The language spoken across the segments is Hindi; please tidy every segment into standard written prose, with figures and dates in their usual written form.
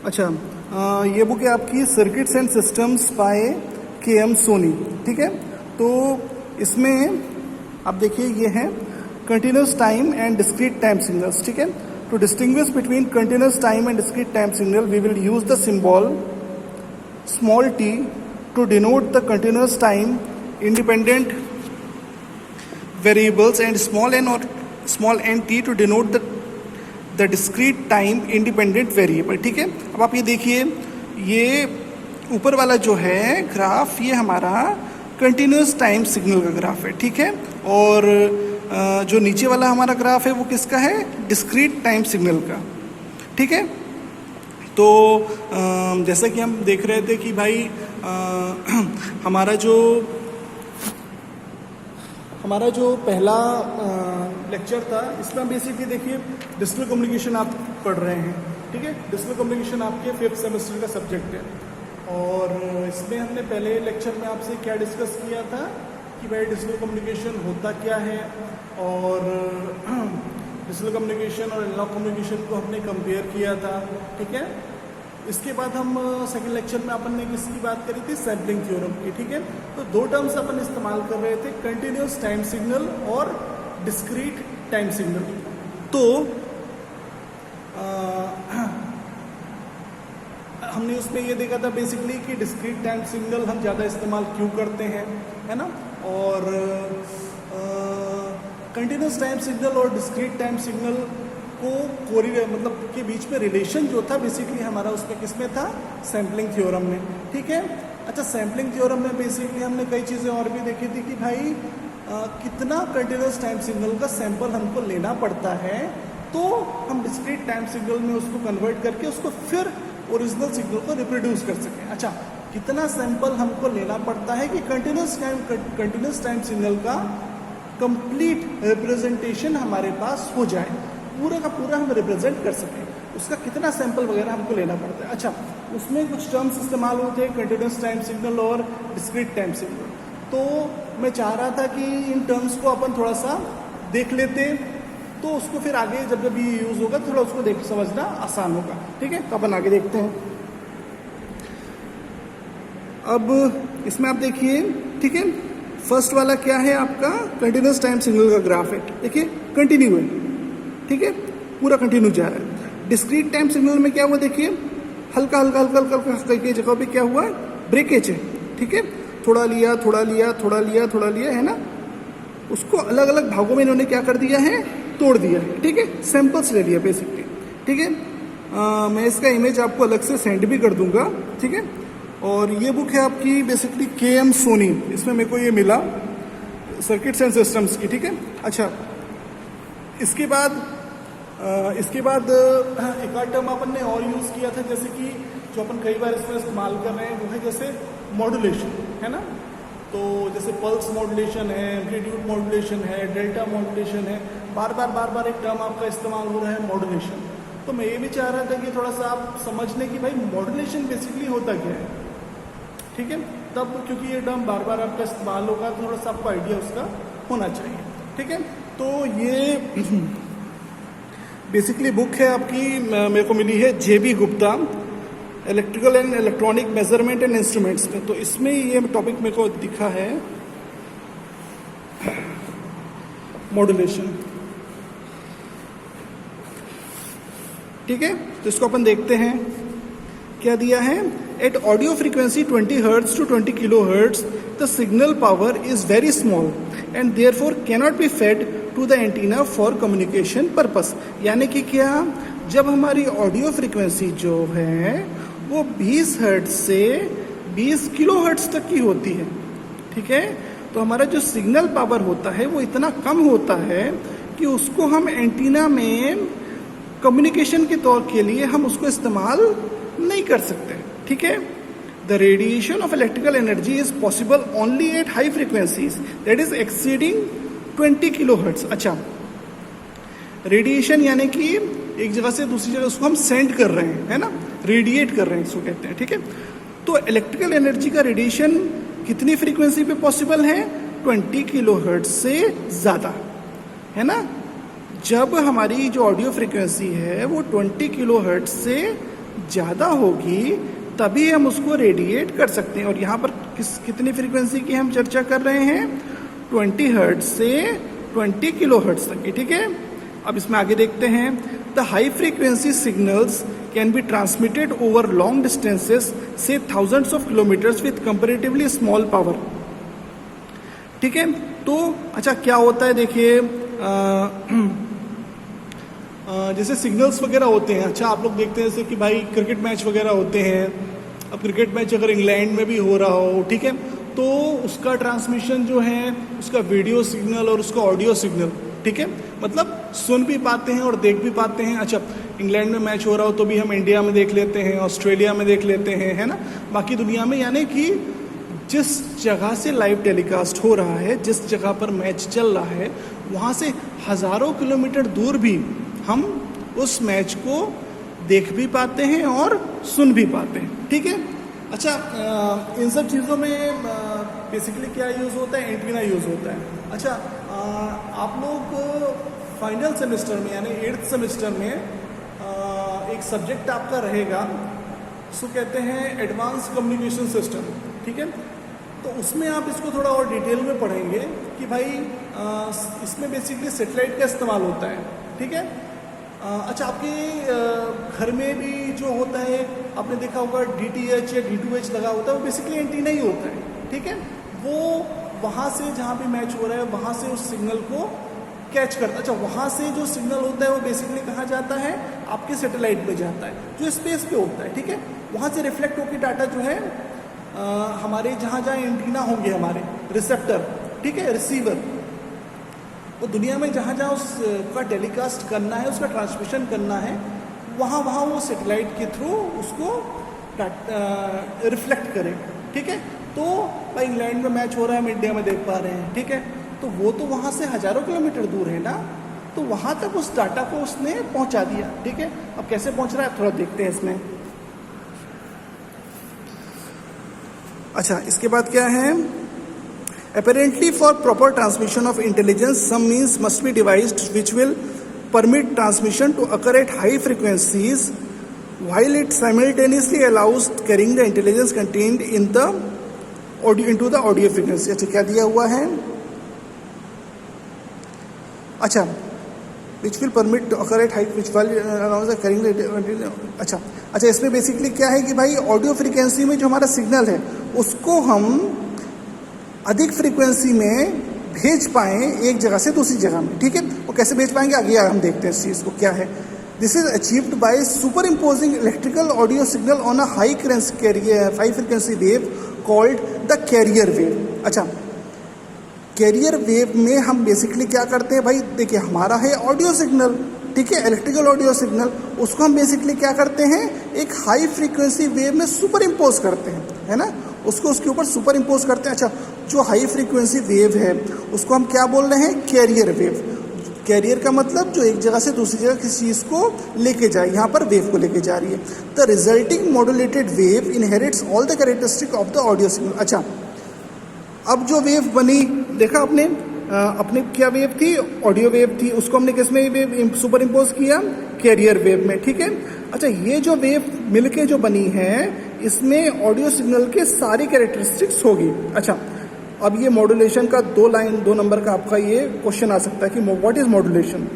अच्छा, ये बुक है आपकी circuits and systems by K M. Soni, ठीक है। तो इसमें आप देखिए ये है continuous time and discrete time signals, ठीक है। To distinguish between continuous time and discrete time signal we will use the symbol small t to denote the continuous time independent variables and small n or small n t to denote the discrete time independent variable, ठीक है। अब आप ये देखिए, ये ऊपर वाला जो है ग्राफ ये हमारा कंटिन्यूस टाइम सिग्नल का ग्राफ है, ठीक है। और जो नीचे वाला हमारा ग्राफ है वो किसका है, डिस्क्रीट टाइम सिग्नल का, ठीक है। तो जैसा कि हम देख रहे थे कि भाई हमारा जो पहला लेक्चर था इसमें हम बेसिकली देखिए डिजिटल कम्युनिकेशन आप पढ़ रहे हैं, ठीक है। डिजिटल कम्युनिकेशन आपके 5th सेमेस्टर का सब्जेक्ट है। और इसमें हमने पहले लेक्चर में आपसे क्या डिस्कस किया था कि भाई डिजिटल कम्युनिकेशन होता क्या है, और डिजिटल कम्युनिकेशन और एनालॉग कम्युनिकेशन को हमने कंपेयर किया था, ठीक है। इसके बाद हम सेकंड लेक्चर में अपन ने किसकी बात करी थी, सैम्पलिंग थ्योरम की, ठीक है। तो दो टर्म्स अपन इस्तेमाल कर रहे थे, कंटिन्यूस टाइम सिग्नल और डिस्क्रीट टाइम सिग्नल। तो हमने उसमें ये देखा था बेसिकली कि डिस्क्रीट टाइम सिग्नल हम ज़्यादा इस्तेमाल क्यों करते हैं, है ना। और कंटिन्यूस टाइम सिग्नल और डिस्क्रीट टाइम सिग्नल को मतलब के बीच में रिलेशन जो था बेसिकली हमारा उसमें किसमें था, सैम्पलिंग थ्योरम में, ठीक है। अच्छा, सैम्पलिंग थ्योरम में बेसिकली हमने कई चीज़ें और भी देखी थी कि भाई कितना कंटिन्यूस टाइम सिग्नल का सैंपल हमको लेना पड़ता है तो हम डिस्क्रीट टाइम सिग्नल में उसको कन्वर्ट करके उसको फिर ओरिजिनल सिग्नल को रिप्रोड्यूस कर सकें। अच्छा, कितना सैंपल हमको लेना पड़ता है कि कंटिन्यूस टाइम सिग्नल का कंप्लीट रिप्रेजेंटेशन हमारे पास हो जाए, पूरा का पूरा हम रिप्रेजेंट कर सकें, उसका कितना सैंपल वगैरह हमको लेना पड़ता है। अच्छा, उसमें कुछ टर्म्स इस्तेमाल होते हैं, कंटिन्यूस टाइम सिग्नल और डिस्क्रीट टाइम सिग्नल। तो मैं चाह रहा था कि इन टर्म्स को अपन थोड़ा सा देख लेते, तो उसको फिर आगे जब जब ये यूज़ होगा थोड़ा उसको देख समझना आसान होगा, ठीक है। तो अपन आगे देखते हैं। अब इसमें आप देखिए, ठीक है, फर्स्ट वाला क्या है आपका, कंटिन्यूस टाइम सिग्नल का ग्राफ है, देखिए कंटिन्यू है, ठीक है, पूरा कंटिन्यू जा रहा है। डिस्क्रीट टाइम सिग्नल में क्या हुआ, देखिए हल्का हल्का हल्का हल्का हल्का की जगह पे क्या हुआ, ब्रेकेज है, ठीक है। थोड़ा लिया थोड़ा लिया थोड़ा लिया थोड़ा लिया, है ना, उसको अलग अलग भागों में इन्होंने क्या कर दिया है, तोड़ दिया है, ठीक है, सैंपल्स ले लिया बेसिकली, ठीक है। मैं इसका इमेज आपको अलग से सेंड भी कर दूंगा, ठीक है। और ये बुक है आपकी बेसिकली के.एम. सोनी, इसमें मेरे को ये मिला सर्किट्स एंड सिस्टम्स की, ठीक है। अच्छा, इसके बाद एक आध टर्म अपन ने और यूज़ किया था, जैसे कि जो अपन कई बार इसमें इस्तेमाल कर रहे हैं वो है जैसे मॉड्यूलेशन, है ना। तो जैसे पल्स मॉड्यूलेशन है, एम्पलीट्यूड मॉड्यूलेशन है, डेल्टा मॉड्यूलेशन है, बार बार एक टर्म आपका इस्तेमाल हो रहा है मॉड्यूलेशन। तो मैं ये भी चाह रहा था कि थोड़ा सा आप समझ लें कि भाई मॉड्यूलेशन बेसिकली होता क्या है, ठीक है। तब क्योंकि ये टर्म बार बार आपका इस्तेमाल होगा, थोड़ा सा आपको आइडिया उसका होना चाहिए, ठीक है। तो ये बेसिकली बुक है आपकी, मेरे को मिली है JB. Gupta, electrical and electronic measurement and instruments में। तो इसमें ये टॉपिक मेरे को दिखा है मॉड्यूलेशन, ठीक है। तो इसको अपन देखते हैं क्या दिया है। At audio frequency 20 hertz to 20 kilohertz the signal power is very small and therefore cannot be fed to the antenna for communication purpose. यानी कि क्या, जब हमारी ऑडियो फ्रीक्वेंसी जो है वो 20 हर्ट्ज से 20 किलो हर्ट्ज तक की होती है, ठीक है। तो हमारा जो सिग्नल पावर होता है वो इतना कम होता है कि उसको हम एंटीना में कम्युनिकेशन के तौर के लिए हम उसको इस्तेमाल नहीं कर सकते, ठीक है। The radiation of electrical energy is possible only at high frequencies that is exceeding 20 kilo hertz. अच्छा, रेडिएशन यानी कि एक जगह से दूसरी जगह उसको हम सेंड कर रहे हैं, है ना, रेडिएट कर रहे हैं इसको कहते हैं, ठीक है। तो इलेक्ट्रिकल एनर्जी का रेडिएशन कितनी फ्रीक्वेंसी पे पॉसिबल है, 20 किलो हर्ट्ज से ज़्यादा, है ना। जब हमारी जो ऑडियो फ्रीक्वेंसी है वो 20 किलो हर्ट्ज से ज़्यादा होगी तभी हम उसको रेडिएट कर सकते हैं। और यहाँ पर कितनी फ्रीक्वेंसी की हम चर्चा कर रहे हैं? 20 हर्ट्ज से 20 किलो हर्ट्ज तक की, ठीक है। अब इसमें आगे देखते हैं, the high frequency signals can be transmitted over long distances से thousands of kilometres with comparatively small power, ठीक है। तो अच्छा क्या होता है देखिए, जैसे सिग्नल्स वगैरह होते हैं, अच्छा आप लोग देखते हैं जैसे कि भाई क्रिकेट मैच वगैरह होते हैं। अब क्रिकेट मैच अगर इंग्लैंड में भी हो रहा हो, ठीक है, तो उसका ट्रांसमिशन जो है उसका वीडियो सिग्नल और उसका ऑडियो सिग्नल, ठीक है, मतलब सुन भी पाते हैं और देख भी पाते हैं। अच्छा इंग्लैंड में मैच हो रहा हो तो भी हम इंडिया में देख लेते हैं, ऑस्ट्रेलिया में देख लेते हैं, है ना, बाकी दुनिया में। यानी कि जिस जगह से लाइव टेलीकास्ट हो रहा है, जिस जगह पर मैच चल रहा है, वहाँ से हज़ारों किलोमीटर दूर भी हम उस मैच को देख भी पाते हैं और सुन भी पाते हैं, ठीक है। अच्छा इन सब चीज़ों में बेसिकली क्या यूज़ होता है? एंटीना यूज़ होता है। अच्छा आप लोग फाइनल सेमेस्टर में यानी 8th सेमेस्टर में एक सब्जेक्ट आपका रहेगा, उसको कहते हैं एडवांस कम्युनिकेशन सिस्टम, ठीक है। तो उसमें आप इसको थोड़ा और डिटेल में पढ़ेंगे कि भाई इसमें बेसिकली सेटेलाइट का इस्तेमाल होता है, ठीक है। अच्छा आपके घर में भी जो होता है आपने देखा होगा DTH या D2H लगा होता है, वो बेसिकली एंटीना ही होता है, ठीक है। वो वहाँ से जहाँ भी मैच हो रहा है वहाँ से उस सिग्नल को कैच करता है। अच्छा वहाँ से जो सिग्नल होता है वो बेसिकली कहाँ जाता है? आपके सैटेलाइट में जाता है जो स्पेस पे होता है, ठीक है। वहाँ से रिफ्लेक्ट होकर डाटा जो है हमारे जहाँ जहाँ एंटीना होंगे, हमारे रिसेप्टर, ठीक है, रिसीवर, वो दुनिया में जहाँ जहाँ उसका टेलीकास्ट करना है, उसका ट्रांसमिशन करना है, वहाँ वहाँ वो सैटेलाइट के थ्रू उसको रिफ्लेक्ट करे, ठीक है। तो भाई इंग्लैंड में मैच हो रहा है, हम इंडिया में देख पा रहे हैं, ठीक है, तो वो तो वहाँ से हज़ारों किलोमीटर दूर है ना, तो वहाँ तक उस डाटा को उसने पहुँचा दिया, ठीक है। अब कैसे पहुँच रहा है थोड़ा देखते हैं इसमें। अच्छा इसके बाद क्या है? Apparently, for proper transmission of intelligence, some means must be devised which will permit transmission to occur at high frequencies, while it simultaneously allows carrying the intelligence contained in the audio into the audio frequency. अच्छा क्या दिया हुआ है? अच्छा which will permit to occur at high which will allows the carrying the अच्छा इसमें बेसिकली क्या है कि भाई ऑडियो फ्रीक्वेंसी में जो हमारा सिग्नल है उसको हम अधिक फ्रीक्वेंसी में भेज पाएँ एक जगह से दूसरी जगह में, ठीक है। वो कैसे भेज पाएंगे आगे हम देखते हैं इस चीज़ को क्या है। This is achieved by super imposing electrical audio signal on a high frequency wave called the carrier wave. अच्छा कैरियर वेव में हम बेसिकली क्या करते हैं भाई, देखिए हमारा है ऑडियो सिग्नल, ठीक है, इलेक्ट्रिकल ऑडियो सिग्नल, उसको हम बेसिकली क्या करते हैं एक हाई फ्रीक्वेंसी वेव में सुपर इम्पोज करते हैं, है ना, उसको उसके ऊपर सुपर इम्पोज करते हैं। अच्छा जो हाई फ्रीक्वेंसी वेव है उसको हम क्या बोल रहे हैं? Carrier wave. कैरियर का मतलब जो एक जगह से दूसरी जगह किसी चीज़ को लेके जाए, यहाँ पर वेव को लेके जा रही है। The resulting modulated wave inherits all the characteristic of the audio signal. अच्छा अब जो वेव बनी देखा आपने, अपने क्या वेव थी? ऑडियो वेव थी, उसको हमने किस में वेव सुपर इम्पोज किया? कैरियर वेव में, ठीक है। अच्छा ये जो वेव मिलके जो बनी है इसमें ऑडियो सिग्नल के सारी कैरेक्टरिस्टिक्स होगी। अच्छा अब ये मॉड्यूलेशन का 2 नंबर का आपका ये क्वेश्चन आ सकता है कि व्हाट इज मॉड्यूलेशन।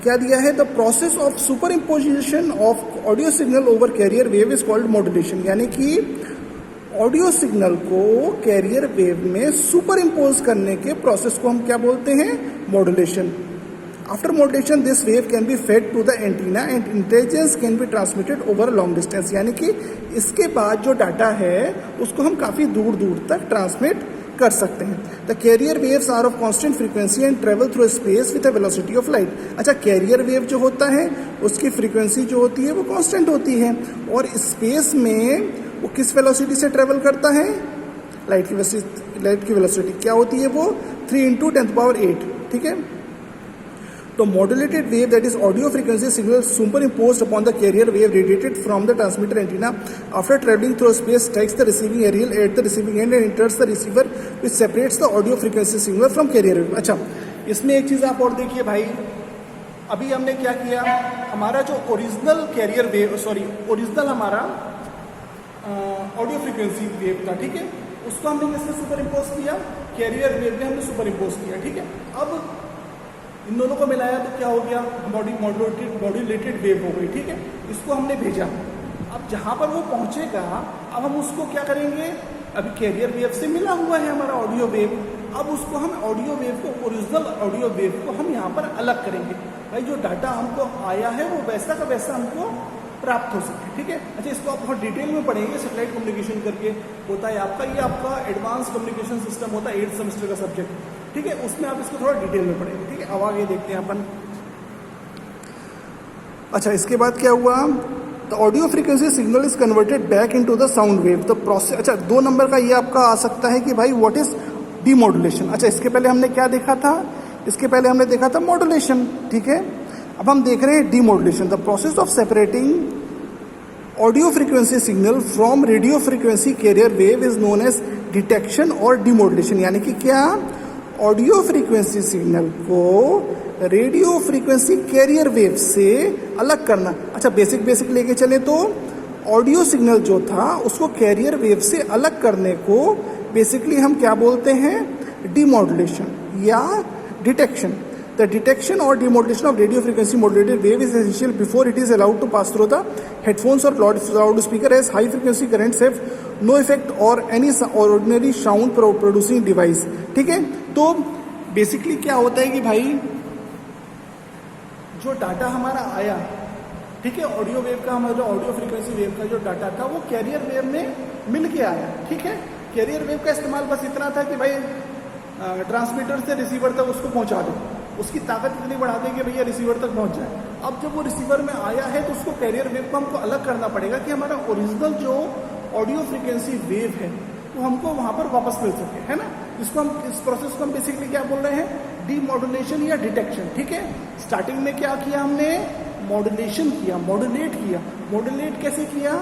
क्या दिया है? The process of superimposition of audio signal over carrier wave is called modulation. यानी कि ऑडियो सिग्नल को कैरियर वेव में सुपर इम्पोज करने के प्रोसेस को हम क्या बोलते हैं? Modulation. After modulation this wave can be fed to the antenna and intelligence can be transmitted over long distance. यानी कि इसके बाद जो डाटा है उसको हम काफ़ी दूर दूर तक ट्रांसमिट कर सकते हैं। The carrier waves are of constant frequency and travel through space with a velocity of light. अच्छा कैरियर वेव जो होता है उसकी फ्रीक्वेंसी जो होती है वो कांस्टेंट होती है और स्पेस में वो किस वेलोसिटी से ट्रेवल करता है? लाइट की वेलोसिटी क्या होती है? वो 3 × 10⁸, ठीक है। तो modulated wave, that is audio frequency signal superimposed upon the carrier wave radiated from the transmitter antenna after traveling through space strikes the receiving aerial at the receiving end and enters the receiver which separates the audio frequency signal from carrier wave। अच्छा इसमें एक चीज़ आप और देखिए भाई, अभी हमने क्या किया, हमारा जो ओरिजिनल कैरियर वेव, ओरिजिनल हमारा ऑडियो फ्रीक्वेंसी वेव था, ठीक है, उसको हमने किससे सुपर इम्पोज किया, कैरियर वेव में हमने सुपर इम्पोज किया, ठीक है। अब इन दोनों को मिलाया तो क्या हो गया, मॉड्यूलेटेड वेव हो गई, ठीक है। इसको हमने भेजा, अब जहाँ पर वो पहुँचेगा अब हम उसको क्या करेंगे, अभी कैरियर वेव से मिला हुआ है हमारा ऑडियो वेव, अब उसको हम ऑडियो वेव को, ओरिजिनल ऑडियो वेव को हम यहाँ पर अलग करेंगे, भाई जो डाटा हमको आया है वो वैसा का वैसा हमको प्राप्त हो सके, ठीक है। अच्छा, इसको आप बहुत डिटेल में पढ़ेंगे, सैटेलाइट कम्युनिकेशन करके होता है आपका, ये आपका एडवांस कम्युनिकेशन सिस्टम होता है 8th सेमेस्टर का सब्जेक्ट, ठीक है, उसमें आप इसको थोड़ा डिटेल में पढ़ेंगे, ठीक है। अब आगे देखते हैं अपन। अच्छा, इसके बाद क्या हुआ, the audio frequency signal is converted back into the sound wave, the process. अच्छा, 2 नंबर का ये आपका आ सकता है कि भाई व्हाट इज डीमॉड्यूलेशन। अच्छा, इसके पहले हमने क्या देखा था, इसके पहले हमने देखा था मॉड्यूलेशन, ठीक है। अब हम देख रहे हैं demodulation, the process of separating audio frequency signal from radio frequency career wave is known as detection और डीमॉड्यूलेशन। यानी कि क्या, ऑडियो फ्रीक्वेंसी सिग्नल को रेडियो फ्रीक्वेंसी कैरियर वेव से अलग करना। अच्छा, बेसिक लेके चले तो ऑडियो सिग्नल जो था उसको कैरियर वेव से अलग करने को बेसिकली हम क्या बोलते हैं, डीमॉड्यूलेशन या डिटेक्शन। द डिटेक्शन और demodulation of radio frequency modulated wave is essential before it is allowed to pass through the headphones और loud speaker as high frequency currents have no effect और any ordinary sound producing device, ठीक है। तो बेसिकली क्या होता है कि भाई जो डाटा हमारा आया, ठीक है, ऑडियो वेव का, हमारा जो ऑडियो फ्रीक्वेंसी वेव का जो डाटा था वो कैरियर वेव में मिल के आया, ठीक है। कैरियर वेव का इस्तेमाल बस इतना था कि भाई ट्रांसमीटर से रिसीवर तक उसको पहुंचा दो, उसकी ताकत इतनी बढ़ा दें कि भैया रिसीवर तक पहुंच जाए। अब जब वो रिसीवर में आया है तो उसको कैरियर वेव को हमको अलग करना पड़ेगा कि हमारा ओरिजिनल जो ऑडियो फ्रीक्वेंसी वेव है वो हमको वहां पर वापस मिल सके, है ना। इसको हम, इस प्रोसेस को हम बेसिकली क्या बोल रहे हैं, डीमॉड्यूलेशन या डिटेक्शन, ठीक है। स्टार्टिंग में क्या किया हमने, मॉड्यूलेशन किया, मॉड्यूलेट किया। मॉड्यूलेट कैसे किया,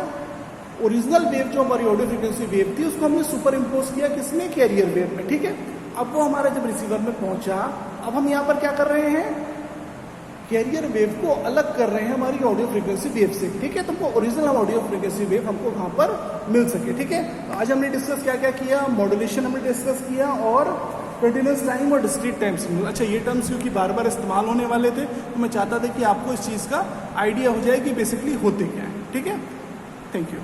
ओरिजिनल वेव जो हमारी ऑडियो फ्रीक्वेंसी वेव थी उसको हमने सुपर इम्पोज किया किसमें, कैरियर वेव में, ठीक है। अब वो हमारा जब रिसीवर में पहुंचा, अब हम यहाँ पर क्या कर रहे हैं, कैरियर वेव को अलग कर रहे हैं हमारी ऑडियो फ्रीक्वेंसी वेव से, ठीक है। तो ओरिजिनल ऑडियो फ्रीक्वेंसी वेव हमको वहां पर मिल सके, ठीक है। तो आज हमने डिस्कस क्या क्या किया, मॉड्यूलेशन हमने डिस्कस किया और कंटिन्यूअस टाइम और डिस्क्रीट टाइम सिग्नल। अच्छा, ये टर्म्स क्योंकि बार बार इस्तेमाल होने वाले थे तो मैं चाहता था कि आपको इस चीज़ का आइडिया हो जाए कि बेसिकली होते क्या है, ठीक है। Thank you.